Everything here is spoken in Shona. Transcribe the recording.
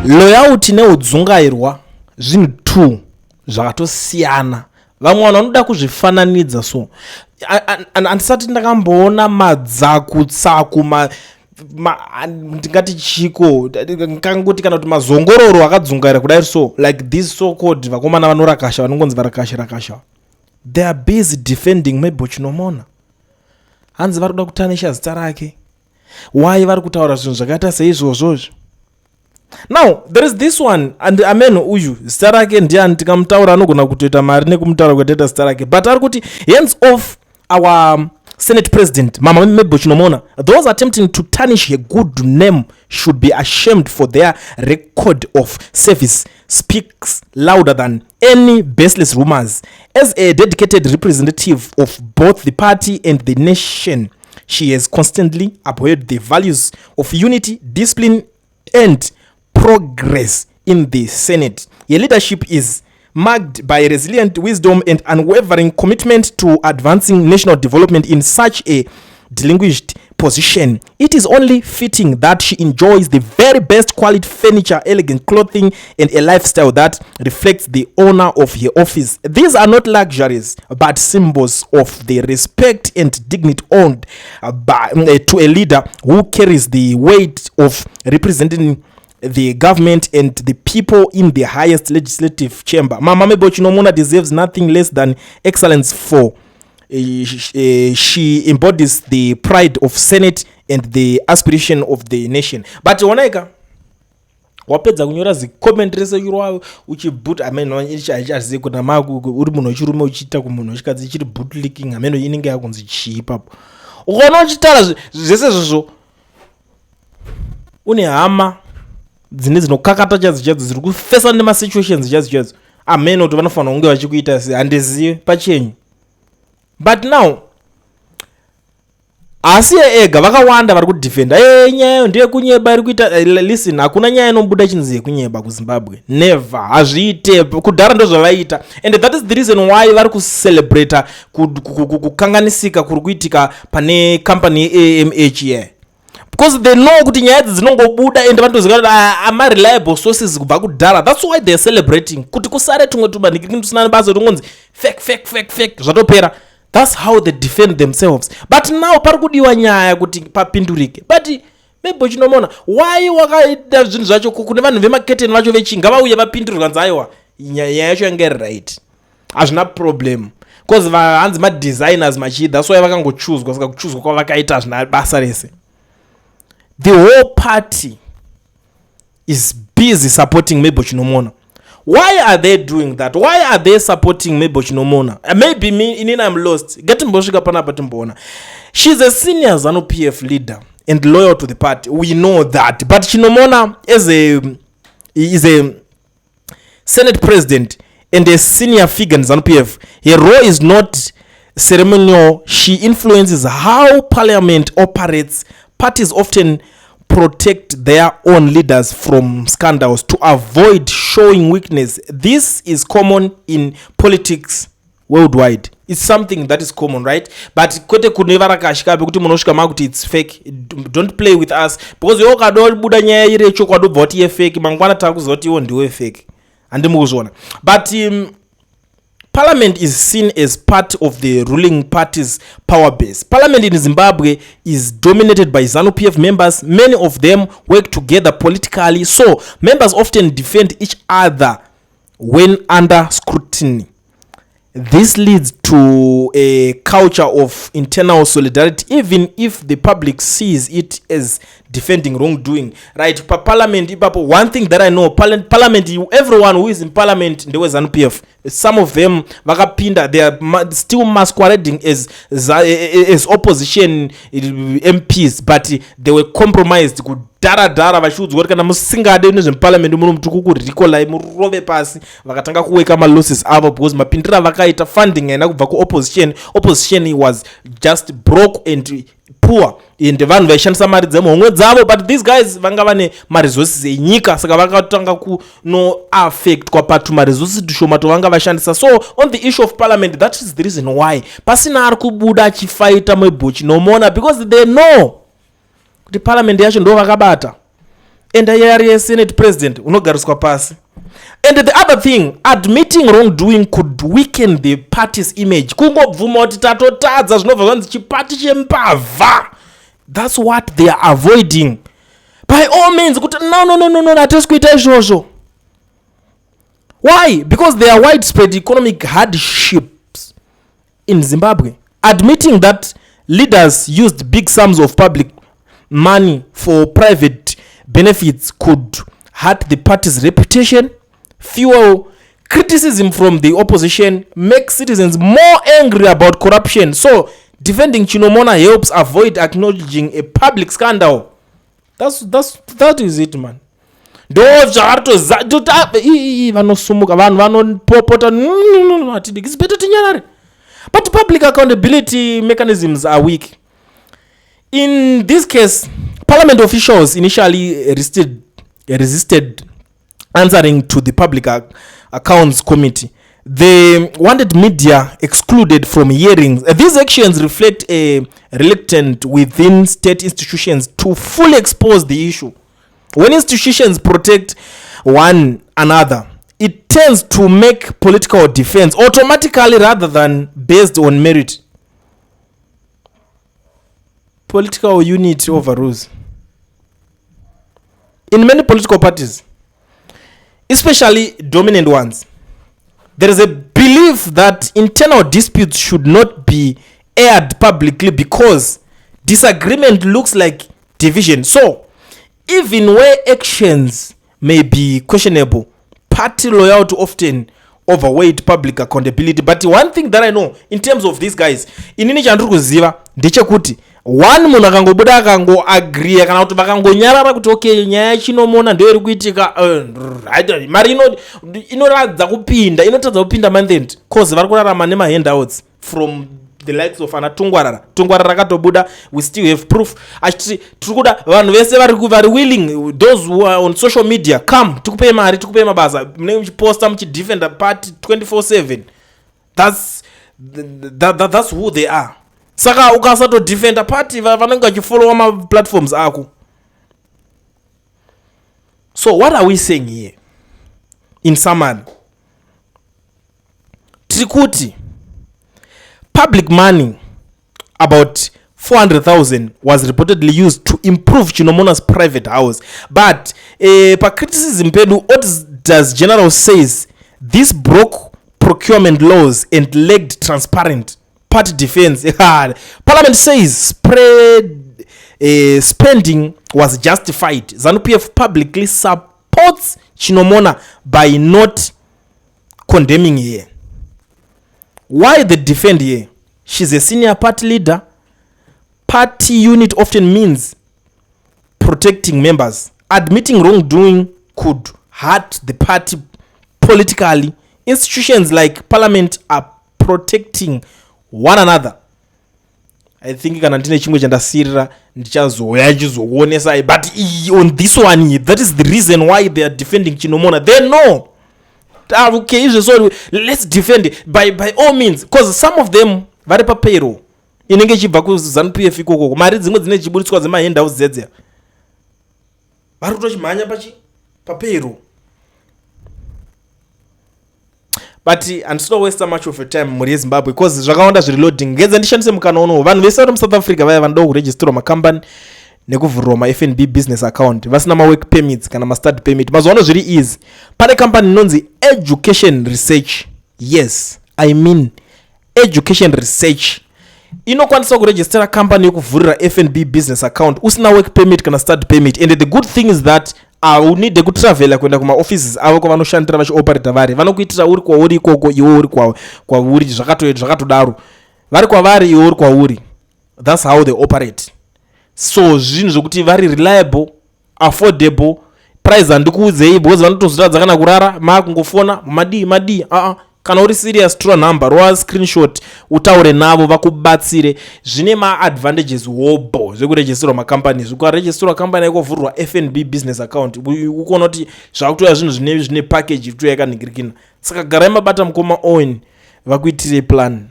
loyalty neudzungairwa zvinhu 2 zvakatosiyana. Vamwe vanhu vanoda kuzvifananidza, so andisati ndakamboona madzakutsaku ndingati chiko ngangoti kana kuti mazongororo akadzungaira kudai, so like this so called vakomana vanorakasha vanongonzi varakasha, they are busy defending maybe chinomona. Hanzi vari kuda kutanisha zita rake. Why vari kutaura zvinhu zvakaita seizvozvozvo? Now there is this one, and amen uyu zita rake ndiani tikamutaura anogona kutoita mari nekumutaura kwetaita zita rake, but ari kuti hands off our Senate President Mama Mebo Chinomona. Those attempting to tarnish her good name should be ashamed, for their record of service speaks louder than any baseless rumors. As a dedicated representative of both the party and the nation, she has constantly upheld the values of unity, discipline, and progress in the Senate. Her leadership is marked by resilient wisdom and unwavering commitment to advancing national development in such a distinguished position. It is only fitting that she enjoys the very best quality furniture, elegant clothing, and a lifestyle that reflects the honor of her office. These are not luxuries, but symbols of the respect and dignity owed to a leader who carries the weight of representing the government and the people in the highest legislative chamber. Mama Mebo Chinomona deserves nothing less than excellence, for she embodies the pride of Senate and the aspiration of the nation. But wanaika wapedza kunyora zicomment rese yurwa uchibut ameno ichaziye kuti magu uri munhu wechirume uchiita kumunhu wechikadzi ichiri bootlicking ameno inenge yakunzi chipapo. Ukaona uchitaura zvese zvozvo une hama dzine dzinokakata chadzo dziri kufesa nemasituations chadzo ameno kuti vanofanira kunge vachikuita sei handizivi pachenyu. But now asi ega vakawanda vari kudefenda nyaya ndiye kunyeba iri kuita. Listen, hakuna nyaya inobuda chinzi yekunyeba kuZimbabwe, never. Hazviite, kudhara ndo zvavaita, and that is the reason why vari kucelebrate kukanganisika kuri kuitika pane company AMH here, because they know kuti nyaya idzi dzinongobuda and vanotoziva kuti ama reliable sources kubva kudhara. That's why they are celebrating kuti kusare tumwe tubaniki tusina basa ringonzi fake zvatopera. That's how they defend themselves. But now pari kudiwa nyaya kuti papindurike. But Mebo Chinomona, why wakaita zvinhu zvacho kune vanhu vemaketeni vacho vechinga vauya vapindurika nzaiwa nyaya yacho yange right, hazvina problem, because hanzi madesigners machida, that's why vakangochuzwa. Saka kuchuzwa kwavakaita hazvina basa rese. The whole party is busy supporting Mebo Chinomona. Why are they doing that? Why are they supporting Mebo Chinomona? Maybe I'm lost. She's a senior ZANU-PF leader and loyal to the party. We know that. But Chinomona is a Senate president and a senior figure in ZANU-PF. Her role is not ceremonial. She influences how parliament operates. Parties often protect their own leaders from scandals to avoid showing weakness. This is common in politics worldwide. It's something that is common, right? But kote kunevara kashikabe kuti munosvika makuti it's fake. Don't play with us, because yo kadol buda nyaya ire chokwadi voti ye fake mangwana takuzoti wo ndiwe fake andimukuzona. But Parliament is seen as part of the ruling party's power base. Parliament in Zimbabwe is dominated by ZANU-PF members. Many of them work together politically, so members often defend each other when under scrutiny. This leads to a culture of internal solidarity, even if the public sees it as defending wrongdoing. Right? Parliament, one thing that I know, Parliament, everyone who is in Parliament, there was ZANU-PF. Some of them, they are still masquerading as opposition MPs, but they were compromised. Dara vachiudzwa kana musingade nezveparliament muno mutuku recall murove pasi vakatanga kuweka losses avo, because mapindira vakaita funding aina kubva opposition was just broke and poor, and vanhu vaishandisa mari dzemhomwe dzavo, but these guys vanga vane maresources enyika, saka vakatanga kuno affect kwapatu maresources tushoma tovanga vashandisa. So on the issue of parliament, that is the reason why pasina ari kubuda achifighta Mebo Chinomona, because they know the parliament yacho ndo vakabata. and a Senate president unogariswa pasi. And the other thing, admitting wrongdoing could weaken the party's image. That's what they are avoiding. By all means, no. Why? Because there are widespread economic hardships in Zimbabwe. Admitting that leaders used big sums of public money for private benefits could hurt the party's reputation, fuel criticism from the opposition, make citizens more angry about corruption. So, defending Chinomona helps avoid acknowledging a public scandal. That is it, man. It's better to. But public accountability mechanisms are weak. In this case, parliament officials initially resisted answering to the Public Accounts Committee. They wanted media excluded from hearings. These actions reflect a reluctance within state institutions to fully expose the issue. When institutions protect one another, it tends to make political defense automatically rather than based on merit. Political unity overrules. In many political parties, especially dominant ones, there is a belief that internal disputes should not be aired publicly because disagreement looks like division. So, even where actions may be questionable, party loyalty often overweight public accountability. But one thing that I know in terms of these guys, inini chandiri kuziva ndechekuti one munhu akangobuda akangoagree kana kuti vakangonyarara kuti okay nyaya chinomona ndoiri kuitika mari inoratidza kupinda mandend cause vari kurarama nemahandouts from the likes of ana tungwarara rakatobuda. We still have proof achiti tiri kuda vanhu vese vari willing, those who are on social media, come tikupe mari tikupe mabasa mune muchiposta muchidefend party 24/7. That's who they are. Saka ukasato defend a party vanenge vachifollowa ma-platforms ako. So what are we saying here? In summary, trikuti public money about 400,000 was reportedly used to improve Chinomona's private house. But per criticism pedu, what does General says this broke procurement laws and lacked transparent party defense. Parliament says spending was justified. ZANU-PF publicly supports Chinomona by not condemning her. Why they defend her? She's a senior party leader. Party unit often means protecting members. Admitting wrongdoing could hurt the party politically. Institutions like parliament are protecting one another. I think kana ndine chimwe chandasirira ndichazoya chizoonesa, but on this one that is the reason why they are defending Chinomona. They know okay, so let's defend it by all means, because some of them vari pa payroll inenge chibva ku ZANU-PF ikoko mari dzimwe dzine chiburitswa dzemahandouts dzedze vari kutochimhanya pa payroll. But handisina waste much of your time muri Zimbabwe because zvakawanda zviri loading. Ngedza ndishandise mukana uno vanhu vese vari muSouth Africa vaya vanoda kuregisterwa macompany nekuvhurwa ma-FNB business account vasina ma-work permits kana ma-study permit. Mazuva zviri easy. Pane company inonzi Education Research. Yes, I mean Education Research. Inokwanisa kuregistera company yekuvhurira FNB business account usina work permit kana study permit. And the good thing is that you need to travel kuenda kuma offices avo kwavanoshandira vachioperata vari vanokuitira uri kwauri ikoko iwe uri kwauri zvakatodaro vari kwavari iwe uri kwauri. That's how they operate. So zvinhu zvokuti vari reliable, affordable, price handikuudzei because vanotozviratidza kana kurara makungofona madi kana uri serious tora number roa screenshot utaure navo vakubatsire. Zvine ma-advantages wobo zvekuregisterwa macompanies. Ukaregisterwa company yakovhurwa FNB business account ukona kuti zvakutoya zvinhu zvine package ito yakaningirikina. Saka garai mabata mukoma own vakuitire plan.